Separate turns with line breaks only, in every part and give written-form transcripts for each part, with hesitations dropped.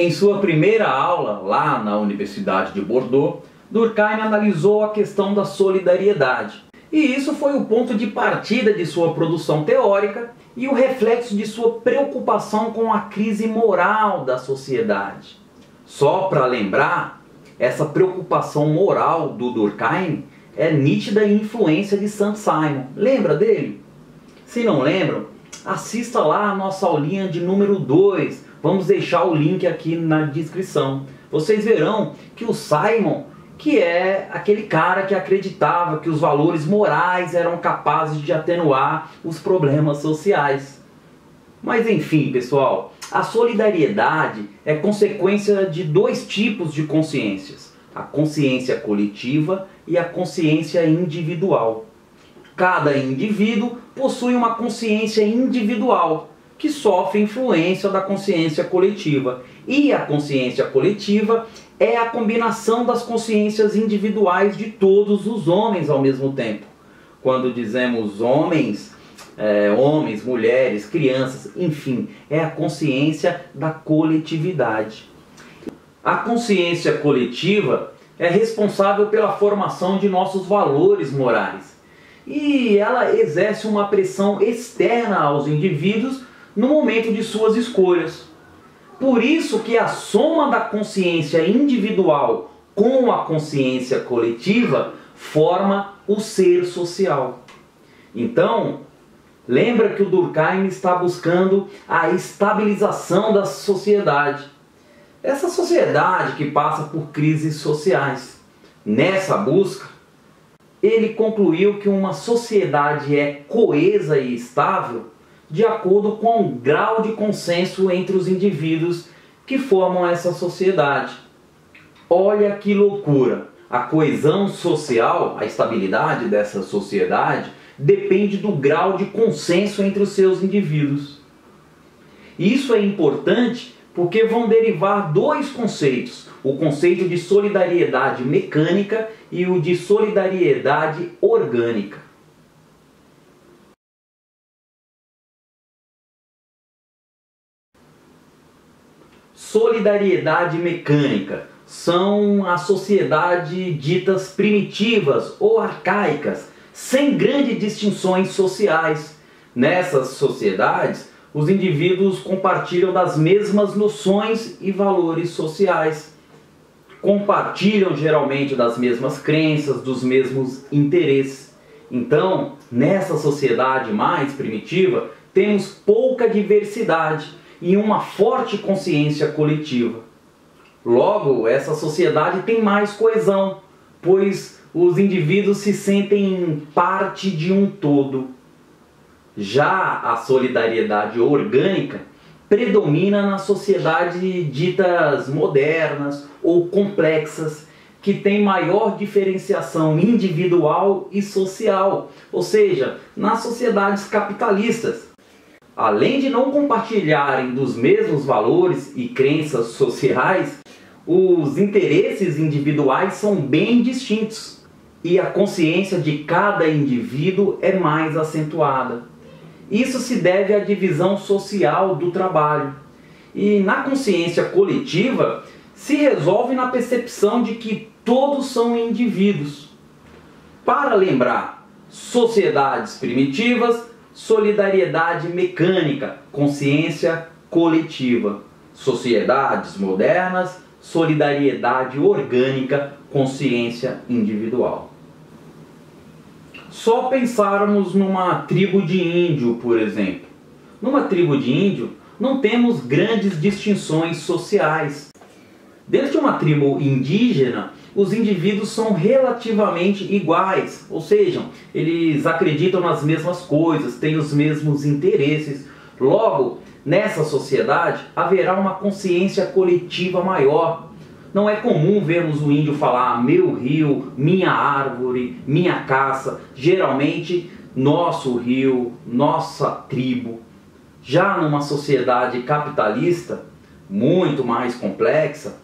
Em sua primeira aula, lá na Universidade de Bordeaux, Durkheim analisou a questão da solidariedade. E isso foi o ponto de partida de sua produção teórica e o reflexo de sua preocupação com a crise moral da sociedade. Só para lembrar, essa preocupação moral do Durkheim é nítida influência de Saint-Simon. Lembra dele? Se não lembram, assista lá a nossa aulinha de número 2. Vamos deixar o link aqui na descrição. Vocês verão que o Simon, que é aquele cara que acreditava que os valores morais eram capazes de atenuar os problemas sociais. Mas enfim, pessoal, a solidariedade é consequência de dois tipos de consciências: a consciência coletiva e a consciência individual. Cada indivíduo possui uma consciência individual que sofre influência da consciência coletiva. E a consciência coletiva é a combinação das consciências individuais de todos os homens ao mesmo tempo. Quando dizemos homens, homens, mulheres, crianças, enfim, é a consciência da coletividade. A consciência coletiva é responsável pela formação de nossos valores morais. E ela exerce uma pressão externa aos indivíduos no momento de suas escolhas. Por isso que a soma da consciência individual com a consciência coletiva forma o ser social. Então, lembra que o Durkheim está buscando a estabilização da sociedade. Essa sociedade que passa por crises sociais. Nessa busca, ele concluiu que uma sociedade é coesa e estável de acordo com o grau de consenso entre os indivíduos que formam essa sociedade. Olha que loucura! A coesão social, a estabilidade dessa sociedade, depende do grau de consenso entre os seus indivíduos. Isso é importante porque vão derivar dois conceitos: o conceito de solidariedade mecânica e o de solidariedade orgânica. Solidariedade mecânica são as sociedades ditas primitivas ou arcaicas, sem grandes distinções sociais. Nessas sociedades, os indivíduos compartilham das mesmas noções e valores sociais. Compartilham geralmente das mesmas crenças, dos mesmos interesses. Então, nessa sociedade mais primitiva, temos pouca diversidade e uma forte consciência coletiva. Logo, essa sociedade tem mais coesão, pois os indivíduos se sentem parte de um todo. Já a solidariedade orgânica predomina nas sociedades ditas modernas ou complexas, que têm maior diferenciação individual e social, ou seja, nas sociedades capitalistas. Além de não compartilharem dos mesmos valores e crenças sociais, os interesses individuais são bem distintos e a consciência de cada indivíduo é mais acentuada. Isso se deve à divisão social do trabalho. E na consciência coletiva se resolve na percepção de que todos são indivíduos. Para lembrar, sociedades primitivas, solidariedade mecânica, consciência coletiva. Sociedades modernas, solidariedade orgânica, consciência individual. Só pensarmos numa tribo de índio, por exemplo. Numa tribo de índio, não temos grandes distinções sociais. Dentro de uma tribo indígena, os indivíduos são relativamente iguais, ou seja, eles acreditam nas mesmas coisas, têm os mesmos interesses. Logo, nessa sociedade haverá uma consciência coletiva maior. Não é comum vermos o índio falar meu rio, minha árvore, minha caça. Geralmente, nosso rio, nossa tribo. Já numa sociedade capitalista, muito mais complexa,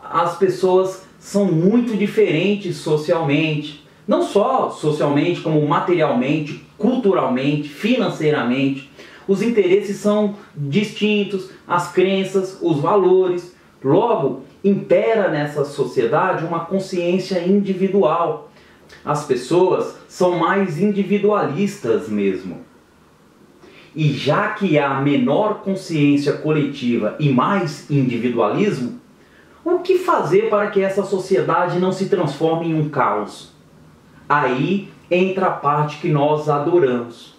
as pessoas são muito diferentes socialmente. Não só socialmente, como materialmente, culturalmente, financeiramente. Os interesses são distintos, as crenças, os valores. Logo, impera nessa sociedade uma consciência individual. As pessoas são mais individualistas mesmo. E já que há menor consciência coletiva e mais individualismo, o que fazer para que essa sociedade não se transforme em um caos? Aí entra a parte que nós adoramos,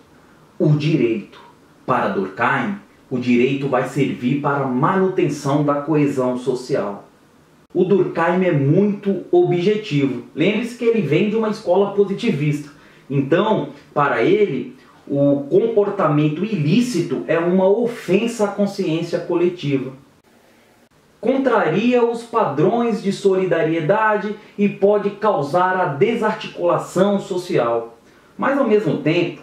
o direito. Para Durkheim, o direito vai servir para a manutenção da coesão social. O Durkheim é muito objetivo. Lembre-se que ele vem de uma escola positivista. Então, para ele, o comportamento ilícito é uma ofensa à consciência coletiva. Contraria os padrões de solidariedade e pode causar a desarticulação social. Mas, ao mesmo tempo,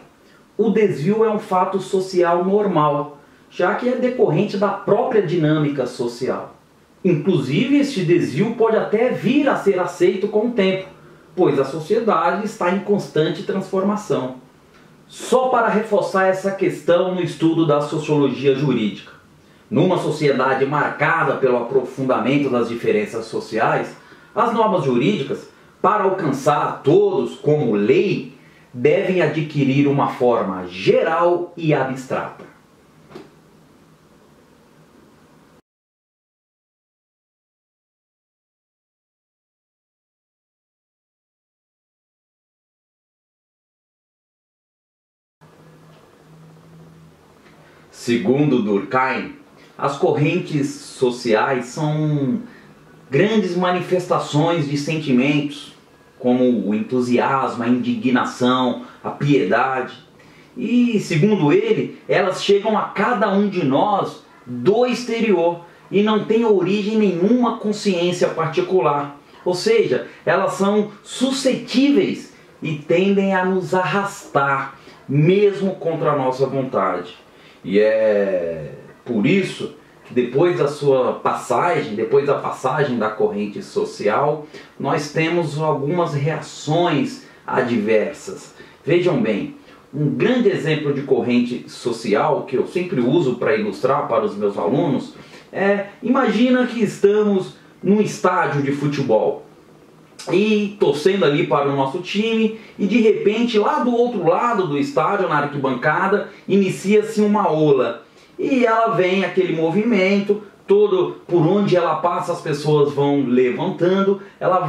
o desvio é um fato social normal, já que é decorrente da própria dinâmica social. Inclusive, este desvio pode até vir a ser aceito com o tempo, pois a sociedade está em constante transformação. Só para reforçar essa questão no estudo da sociologia jurídica. Numa sociedade marcada pelo aprofundamento das diferenças sociais, as normas jurídicas, para alcançar a todos como lei, devem adquirir uma forma geral e abstrata. Segundo Durkheim, as correntes sociais são grandes manifestações de sentimentos, como o entusiasmo, a indignação, a piedade. E, segundo ele, elas chegam a cada um de nós do exterior e não têm origem nenhuma consciência particular. Ou seja, elas são suscetíveis e tendem a nos arrastar, mesmo contra a nossa vontade. E é por isso que depois da passagem da corrente social, nós temos algumas reações adversas. Vejam bem, um grande exemplo de corrente social que eu sempre uso para ilustrar para os meus alunos imagina que estamos num estádio de futebol e torcendo ali para o nosso time, e de repente lá do outro lado do estádio, na arquibancada, inicia-se uma ola e ela vem aquele movimento todo, por onde ela passa as pessoas vão levantando, ela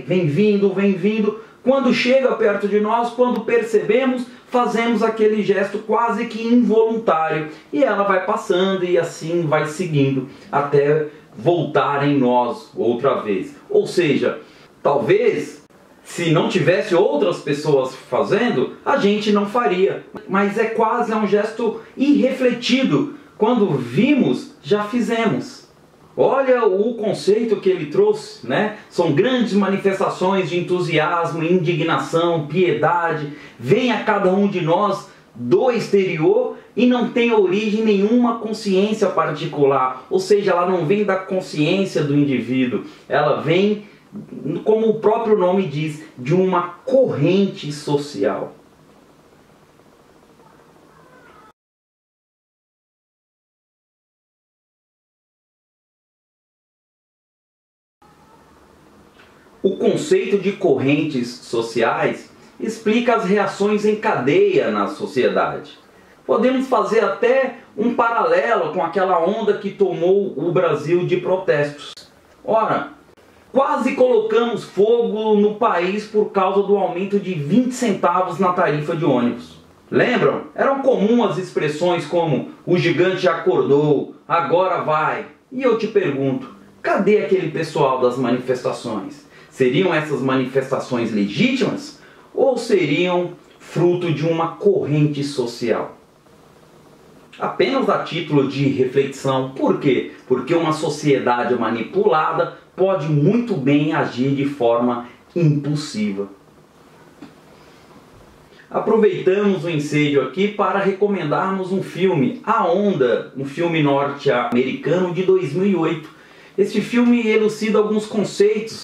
vem vindo, quando chega perto de nós, quando percebemos, fazemos aquele gesto quase que involuntário e ela vai passando e assim vai seguindo até voltar em nós outra vez. Ou seja, talvez, se não tivesse outras pessoas fazendo, a gente não faria. Mas é quase um gesto irrefletido. Quando vimos, já fizemos. Olha o conceito que ele trouxe, né? São grandes manifestações de entusiasmo, indignação, piedade. Vem a cada um de nós do exterior e não tem origem nenhuma consciência particular. Ou seja, ela não vem da consciência do indivíduo. Ela vem, como o próprio nome diz, de uma corrente social. O conceito de correntes sociais explica as reações em cadeia na sociedade. Podemos fazer até um paralelo com aquela onda que tomou o Brasil de protestos. Ora, quase colocamos fogo no país por causa do aumento de 20 centavos na tarifa de ônibus. Lembram? Eram comuns as expressões como "o gigante acordou, agora vai". E eu te pergunto, cadê aquele pessoal das manifestações? Seriam essas manifestações legítimas ou seriam fruto de uma corrente social? Apenas a título de reflexão. Por quê? Porque uma sociedade manipulada pode muito bem agir de forma impulsiva. Aproveitamos o ensejo aqui para recomendarmos um filme, A Onda, um filme norte-americano de 2008. Este filme elucida alguns conceitos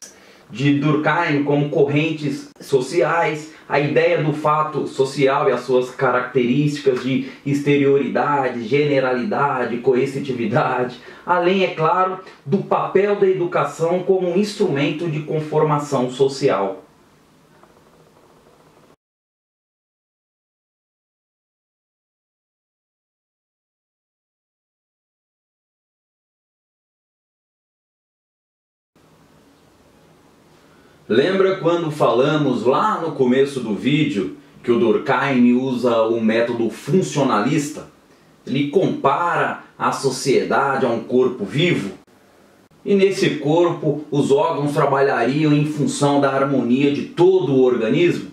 de Durkheim como correntes sociais, a ideia do fato social e as suas características de exterioridade, generalidade, coercitividade, além, é claro, do papel da educação como um instrumento de conformação social. Lembra quando falamos lá no começo do vídeo que o Durkheim usa o método funcionalista? Ele compara a sociedade a um corpo vivo? E nesse corpo os órgãos trabalhariam em função da harmonia de todo o organismo?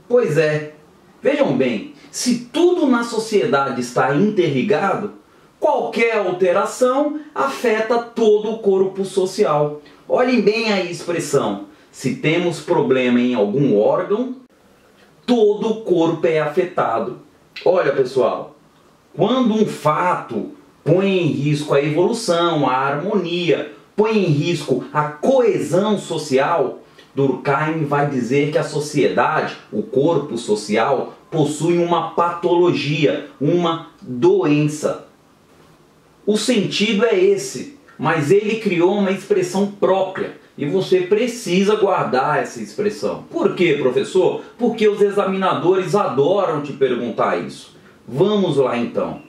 Pois é, vejam bem, se tudo na sociedade está interligado, qualquer alteração afeta todo o corpo social. Olhem bem a expressão. Se temos problema em algum órgão, todo o corpo é afetado. Olha, pessoal, quando um fato põe em risco a evolução, a harmonia, põe em risco a coesão social, Durkheim vai dizer que a sociedade, o corpo social, possui uma patologia, uma doença. O sentido é esse, mas ele criou uma expressão própria. E você precisa guardar essa expressão. Por quê, professor? Porque os examinadores adoram te perguntar isso. Vamos lá então.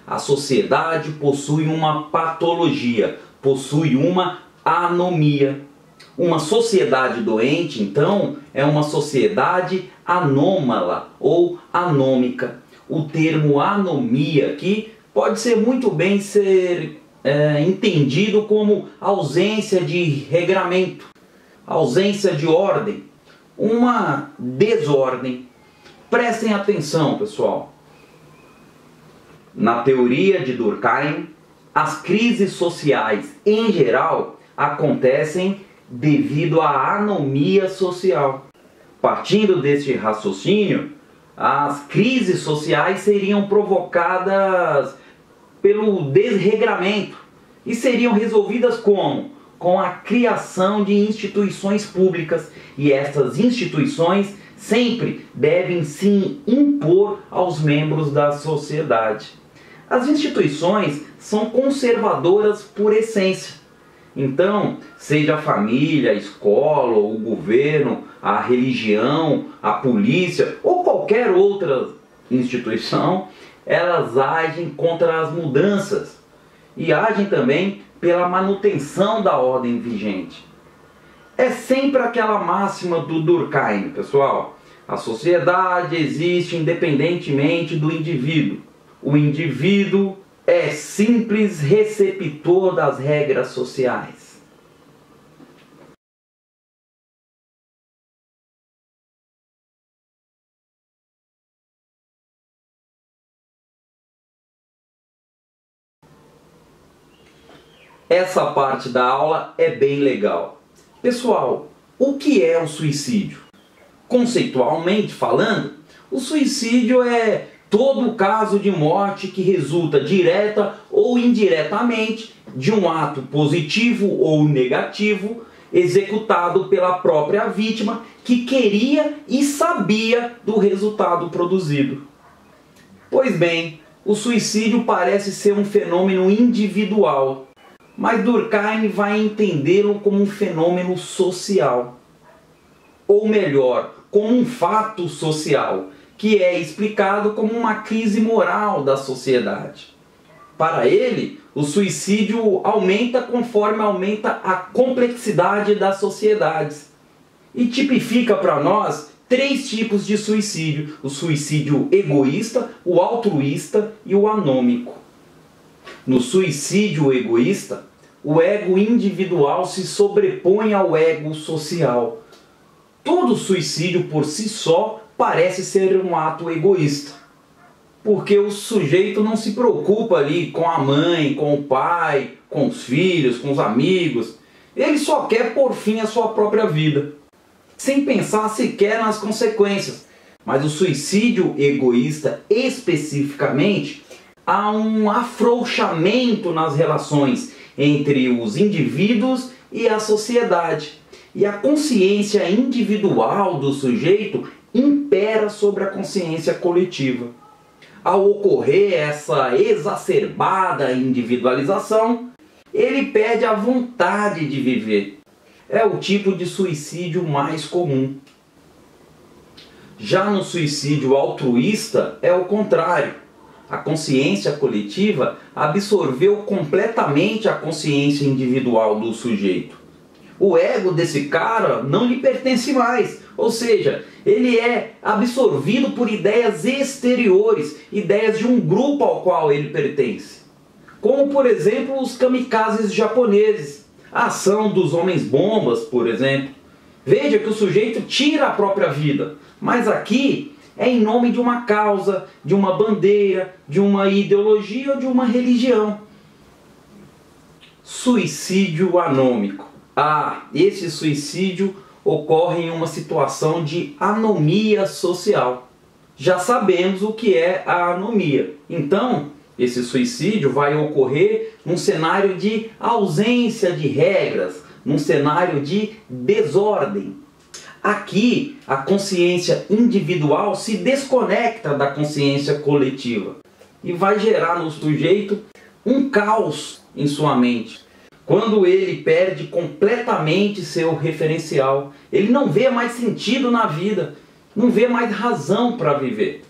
A sociedade possui uma patologia, possui uma anomia. Uma sociedade doente, então, é uma sociedade anômala ou anômica. O termo anomia aqui pode ser muito bem entendido como ausência de regramento, ausência de ordem, uma desordem. Prestem atenção, pessoal. Na teoria de Durkheim, as crises sociais em geral acontecem devido à anomia social. Partindo deste raciocínio, as crises sociais seriam provocadas pelo desregramento e seriam resolvidas como? Com a criação de instituições públicas, e essas instituições sempre devem se impor aos membros da sociedade. As instituições são conservadoras por essência. Então, seja a família, a escola, o governo, a religião, a polícia ou qualquer outra instituição, elas agem contra as mudanças e agem também pela manutenção da ordem vigente. É sempre aquela máxima do Durkheim, pessoal. A sociedade existe independentemente do indivíduo. O indivíduo é simples receptor das regras sociais. Essa parte da aula é bem legal. Pessoal, o que é o suicídio? Conceitualmente falando, o suicídio é todo caso de morte que resulta direta ou indiretamente de um ato positivo ou negativo executado pela própria vítima que queria e sabia do resultado produzido. Pois bem, o suicídio parece ser um fenômeno individual, mas Durkheim vai entendê-lo como um fenômeno social. Ou melhor, como um fato social, que é explicado como uma crise moral da sociedade. Para ele, o suicídio aumenta conforme aumenta a complexidade das sociedades. E tipifica para nós 3 tipos de suicídio: o suicídio egoísta, o altruísta e o anômico. No suicídio egoísta, o ego individual se sobrepõe ao ego social. Todo suicídio por si só parece ser um ato egoísta, porque o sujeito não se preocupa ali com a mãe, com o pai, com os filhos, com os amigos. Ele só quer pôr fim à sua própria vida, sem pensar sequer nas consequências. Mas o suicídio egoísta, especificamente, há um afrouxamento nas relações entre os indivíduos e a sociedade. e a consciência individual do sujeito impera sobre a consciência coletiva. Ao ocorrer essa exacerbada individualização, ele perde a vontade de viver. É o tipo de suicídio mais comum. Já no suicídio altruísta é o contrário. A consciência coletiva absorveu completamente a consciência individual do sujeito. O ego desse cara não lhe pertence mais, ou seja, ele é absorvido por ideias exteriores, ideias de um grupo ao qual ele pertence. Como, por exemplo, os kamikazes japoneses, a ação dos homens-bombas, por exemplo. Veja que o sujeito tira a própria vida, mas aqui é em nome de uma causa, de uma bandeira, de uma ideologia ou de uma religião. Suicídio anômico. Esse suicídio ocorre em uma situação de anomia social. Já sabemos o que é a anomia. Então, esse suicídio vai ocorrer num cenário de ausência de regras, num cenário de desordem. Aqui, a consciência individual se desconecta da consciência coletiva e vai gerar no sujeito um caos em sua mente. Quando ele perde completamente seu referencial, ele não vê mais sentido na vida, não vê mais razão para viver.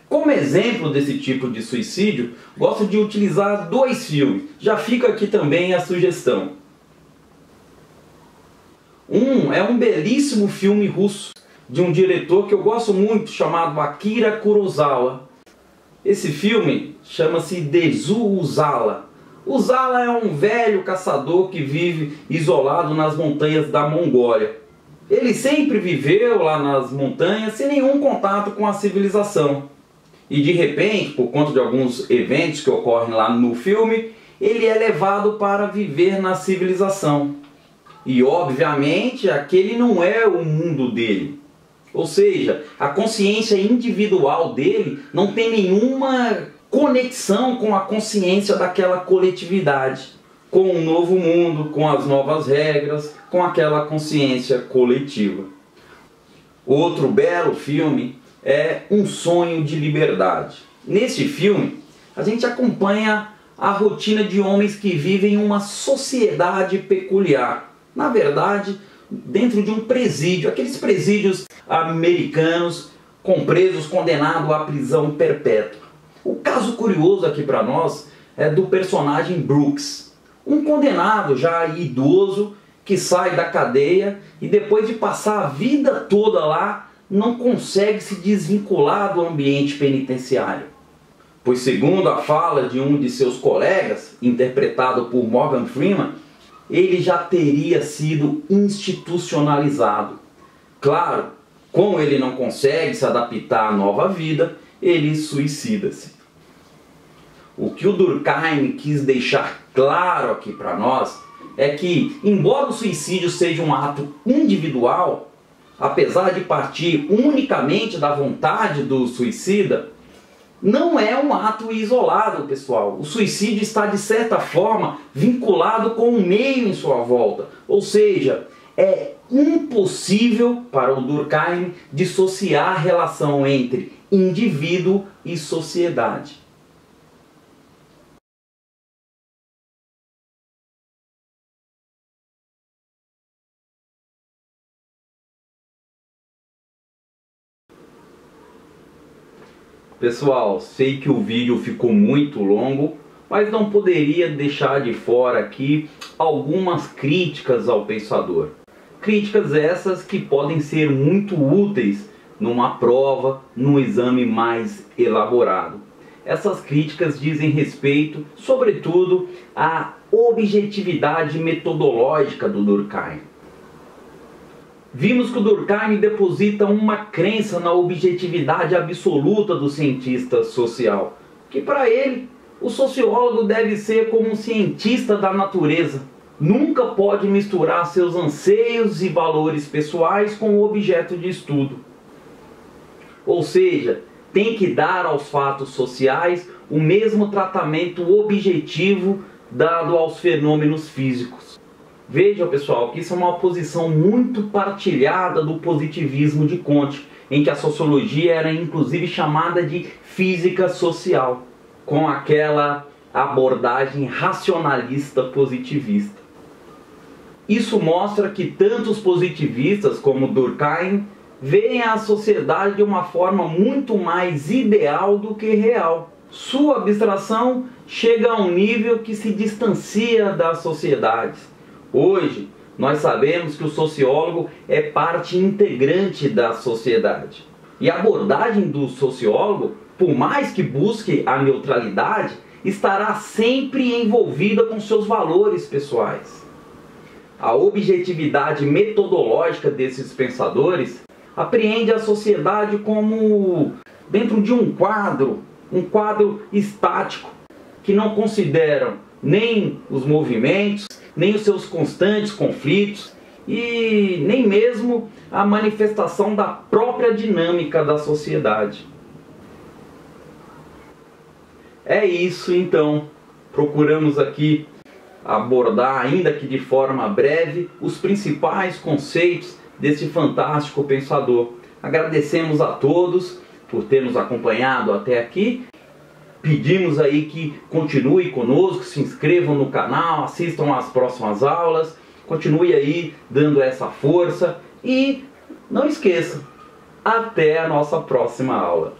Como exemplo desse tipo de suicídio, gosto de utilizar 2 filmes. Já fica aqui também a sugestão. Um é um belíssimo filme russo de um diretor que eu gosto muito, chamado Akira Kurosawa. Esse filme chama-se Desu Uzala. Uzala é um velho caçador que vive isolado nas montanhas da Mongólia. Ele sempre viveu lá nas montanhas sem nenhum contato com a civilização. E de repente, por conta de alguns eventos que ocorrem lá no filme, ele é levado para viver na civilização. E obviamente aquele não é o mundo dele. Ou seja, a consciência individual dele não tem nenhuma conexão com a consciência daquela coletividade, com o novo mundo, com as novas regras, com aquela consciência coletiva. Outro belo filme é Um Sonho de Liberdade. Nesse filme, a gente acompanha a rotina de homens que vivem em uma sociedade peculiar. Na verdade, dentro de um presídio, aqueles presídios americanos com presos condenados à prisão perpétua. O caso curioso aqui para nós é do personagem Brooks, um condenado já idoso que sai da cadeia e depois de passar a vida toda lá, não consegue se desvincular do ambiente penitenciário. Pois segundo a fala de um de seus colegas, interpretado por Morgan Freeman, ele já teria sido institucionalizado. Claro, como ele não consegue se adaptar à nova vida, ele suicida-se. O que o Durkheim quis deixar claro aqui para nós é que, embora o suicídio seja um ato individual, apesar de partir unicamente da vontade do suicida, não é um ato isolado, pessoal. O suicídio está, de certa forma, vinculado com o meio em sua volta. Ou seja, é impossível para o Durkheim dissociar a relação entre indivíduo e sociedade. Pessoal, sei que o vídeo ficou muito longo, mas não poderia deixar de fora aqui algumas críticas ao pensador. Críticas essas que podem ser muito úteis numa prova, num exame mais elaborado. Essas críticas dizem respeito, sobretudo, à objetividade metodológica do Durkheim. Vimos que o Durkheim deposita uma crença na objetividade absoluta do cientista social, que para ele, o sociólogo deve ser como um cientista da natureza. Nunca pode misturar seus anseios e valores pessoais com o objeto de estudo. Ou seja, tem que dar aos fatos sociais o mesmo tratamento objetivo dado aos fenômenos físicos. Veja, pessoal, que isso é uma posição muito partilhada do positivismo de Comte, em que a sociologia era inclusive chamada de física social, com aquela abordagem racionalista positivista. Isso mostra que tanto os positivistas como Durkheim veem a sociedade de uma forma muito mais ideal do que real. Sua abstração chega a um nível que se distancia das sociedades. Hoje, nós sabemos que o sociólogo é parte integrante da sociedade. E a abordagem do sociólogo, por mais que busque a neutralidade, estará sempre envolvida com seus valores pessoais. A objetividade metodológica desses pensadores apreende a sociedade como dentro de um quadro estático, que não consideram nem os movimentos, nem os seus constantes conflitos e nem mesmo a manifestação da própria dinâmica da sociedade. É isso então, procuramos aqui abordar, ainda que de forma breve, os principais conceitos desse fantástico pensador. Agradecemos a todos por ter nos acompanhado até aqui. Pedimos aí que continue conosco, se inscrevam no canal, assistam às próximas aulas, continue aí dando essa força e não esqueçam, até a nossa próxima aula.